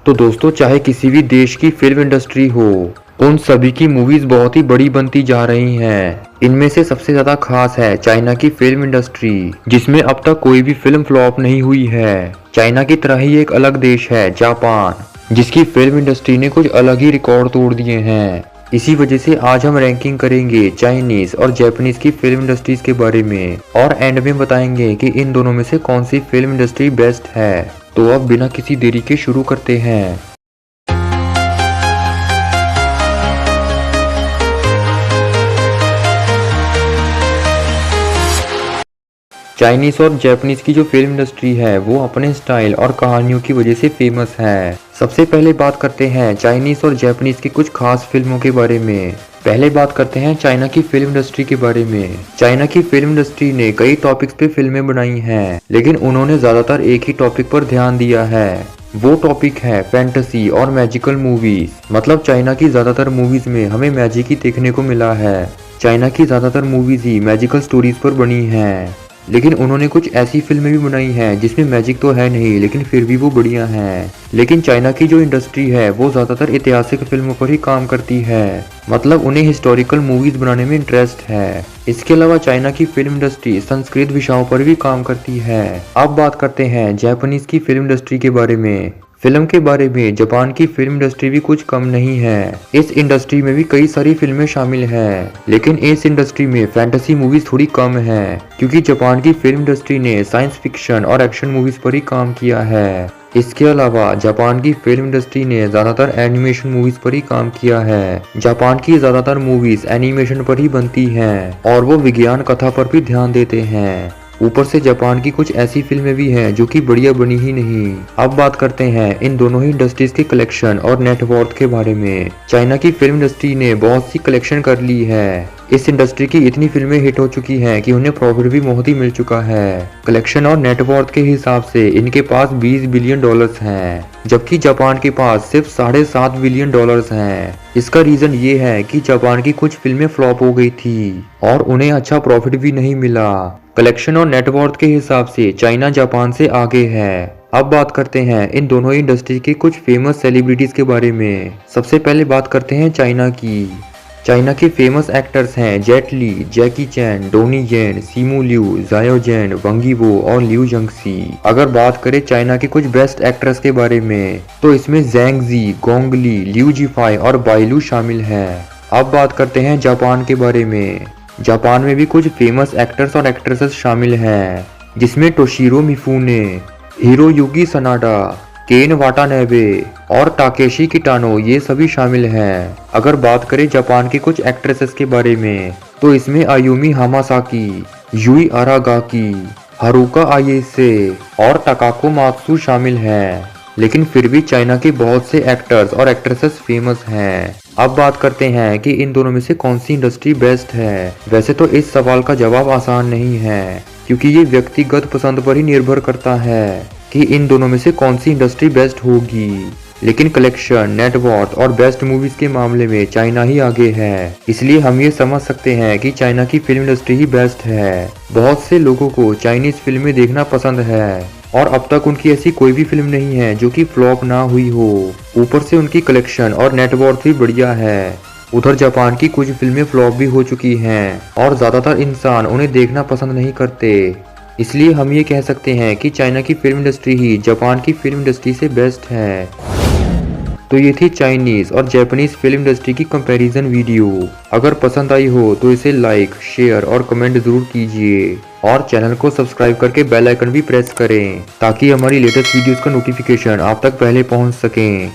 तो दोस्तों, चाहे किसी भी देश की फिल्म इंडस्ट्री हो, उन सभी की मूवीज बहुत ही बड़ी बनती जा रही हैं। इनमें से सबसे ज्यादा खास है चाइना की फिल्म इंडस्ट्री, जिसमें अब तक कोई भी फिल्म फ्लॉप नहीं हुई है। चाइना की तरह ही एक अलग देश है जापान, जिसकी फिल्म इंडस्ट्री ने कुछ अलग ही रिकॉर्ड तोड़ दिए हैं। इसी वजह से आज हम रैंकिंग करेंगे चाइनीज और जापानीज की फिल्म इंडस्ट्रीज के बारे में, और एंड में बताएंगे कि इन दोनों में से कौन सी फिल्म इंडस्ट्री बेस्ट है। तो अब बिना किसी देरी के शुरू करते हैं। चाइनीज और जापानीज की जो फिल्म इंडस्ट्री है वो अपने स्टाइल और कहानियों की वजह से फेमस है। सबसे पहले बात करते हैं चाइनीज और जापानीज की कुछ खास फिल्मों के बारे में। पहले बात करते हैं चाइना की फिल्म इंडस्ट्री के बारे में। चाइना की फिल्म इंडस्ट्री ने कई टॉपिक्स पे फिल्में बनाई हैं, लेकिन उन्होंने ज्यादातर एक ही टॉपिक पर ध्यान दिया है। वो टॉपिक है फैंटेसी और मैजिकल मूवीज। मतलब चाइना की ज्यादातर मूवीज में हमें मैजिक ही देखने को मिला है। चाइना की ज्यादातर मूवीज ही मैजिकल स्टोरीज पर बनी हैं। लेकिन उन्होंने कुछ ऐसी फिल्में भी बनाई हैं जिसमें मैजिक तो है नहीं, लेकिन फिर भी वो बढ़िया हैं। लेकिन चाइना की जो इंडस्ट्री है वो ज्यादातर ऐतिहासिक फिल्मों पर ही काम करती है। मतलब उन्हें हिस्टोरिकल मूवीज बनाने में इंटरेस्ट है। इसके अलावा चाइना की फिल्म इंडस्ट्री संस्कृत विषयों पर भी काम करती है। अब बात करते हैं जापानीज की फिल्म इंडस्ट्री के बारे में। फिल्म के बारे में जापान की फिल्म इंडस्ट्री भी कुछ कम नहीं है। इस इंडस्ट्री में भी कई सारी फिल्में शामिल हैं, लेकिन इस इंडस्ट्री में फैंटेसी मूवीज थोड़ी कम है, क्योंकि जापान की फिल्म इंडस्ट्री ने साइंस फिक्शन और एक्शन मूवीज पर ही काम किया है। इसके अलावा जापान की फिल्म इंडस्ट्री ने ज्यादातर एनिमेशन मूवीज पर ही काम किया है। जापान की ज्यादातर मूवीज एनिमेशन पर ही बनती हैं, और वो विज्ञान कथा पर भी ध्यान देते हैं। ऊपर से जापान की कुछ ऐसी फिल्में भी हैं जो कि बढ़िया बनी ही नहीं। अब बात करते हैं इन दोनों ही इंडस्ट्रीज के कलेक्शन और नेटवर्थ के बारे में। चाइना की फिल्म इंडस्ट्री ने बहुत सी कलेक्शन कर ली है। इस इंडस्ट्री की इतनी फिल्में हिट हो चुकी हैं कि उन्हें प्रॉफिट भी बहुत ही मिल चुका है। कलेक्शन और नेटवर्थ के हिसाब से इनके पास 20 बिलियन डॉलर्स हैं, जबकि जापान के पास सिर्फ 7.5 बिलियन डॉलर्स हैं। इसका रीजन ये है कि जापान की कुछ फिल्में फ्लॉप हो गई थी और उन्हें अच्छा प्रॉफिट भी नहीं मिला। कलेक्शन और नेटवर्थ के हिसाब से चाइना जापान से आगे है। अब बात करते हैं इन दोनों ही इंडस्ट्री के कुछ फेमस सेलिब्रिटीज के बारे में। सबसे पहले बात करते हैं चाइना की। चाइना के फेमस एक्टर्स हैं जेट ली, जैकी चैन, डोनी येन, सीमू लिू, जायो जेन, वंगी वो और लिू जंगसी। अगर बात करें चाइना के कुछ बेस्ट एक्ट्रेस के बारे में, तो इसमें जैंग जी, गोंग ली, लिू जीफाई और बाइलू शामिल हैं। अब बात करते हैं जापान के बारे में। जापान में भी कुछ फेमस एक्टर्स और एक्ट्रेसेस शामिल हैं, जिसमें टोशिरो मिफुने, हिरोयुगी सनाडा, केन वाटानाबे और टाकेशी किटानो ये सभी शामिल हैं। अगर बात करें जापान की कुछ एक्ट्रेसेस के बारे में, तो इसमें आयुमी हामासाकी, यूई अरागाकी, हारुका आयेसे और टाकाको मात्सु शामिल हैं। लेकिन फिर भी चाइना के बहुत से एक्टर्स और एक्ट्रेसेस फेमस हैं। अब बात करते हैं कि इन दोनों में से कौन सी इंडस्ट्री बेस्ट है। वैसे तो इस सवाल का जवाब आसान नहीं है, क्योंकि ये व्यक्तिगत पसंद पर ही निर्भर करता है कि इन दोनों में से कौन सी इंडस्ट्री बेस्ट होगी। लेकिन कलेक्शन, नेटवर्थ और बेस्ट मूवीज के मामले में चाइना ही आगे है। इसलिए हम ये समझ सकते हैं कि चाइना की फिल्म इंडस्ट्री ही बेस्ट है। बहुत से लोगों को चाइनीज फिल्में देखना पसंद है, और अब तक उनकी ऐसी कोई भी फिल्म नहीं है जो कि फ्लॉप ना हुई हो। ऊपर से उनकी कलेक्शन और नेटवर्थ भी बढ़िया है। उधर जापान की कुछ फिल्में फ्लॉप भी हो चुकी हैं, और ज्यादातर इंसान उन्हें देखना पसंद नहीं करते। इसलिए हम ये कह सकते हैं कि चाइना की फिल्म इंडस्ट्री ही जापान की फिल्म इंडस्ट्री से बेस्ट है। तो ये थी चाइनीज और जापानीज फिल्म इंडस्ट्री की कंपैरिजन वीडियो। अगर पसंद आई हो तो इसे लाइक, शेयर और कमेंट जरूर कीजिए, और चैनल को सब्सक्राइब करके बेल आइकन भी प्रेस करें, ताकि हमारी लेटेस्ट वीडियोस का नोटिफिकेशन आप तक पहले पहुंच सकें।